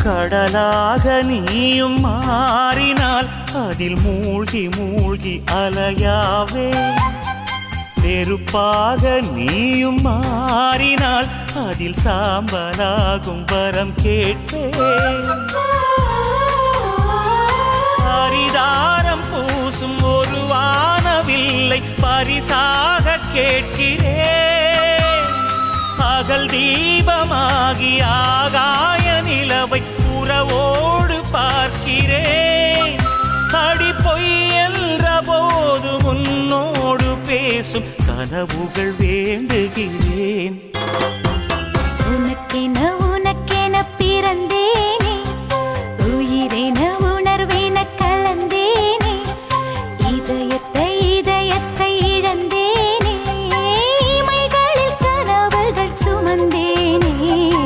கடலாக நீயும் மாறினால் அதில் மூழ்கி மூழ்கி அலையாவே. நெருப்பாக நீயும் மாறினால் அதில் சாம்பலாகும் வரம் கேட்பேன். ஹரிதாரம் பூசும் ஒரு வானவில்லை பரிசாக கேட்கிறேன். பகல் தீபமாகி ஆகாய நிலவை உறவோடு பார்க்கிறேன். அடி பொய் என்ற போது முன்னோடு பேசும் கனவுகள் வேண்டுகிறேன். உனக்கென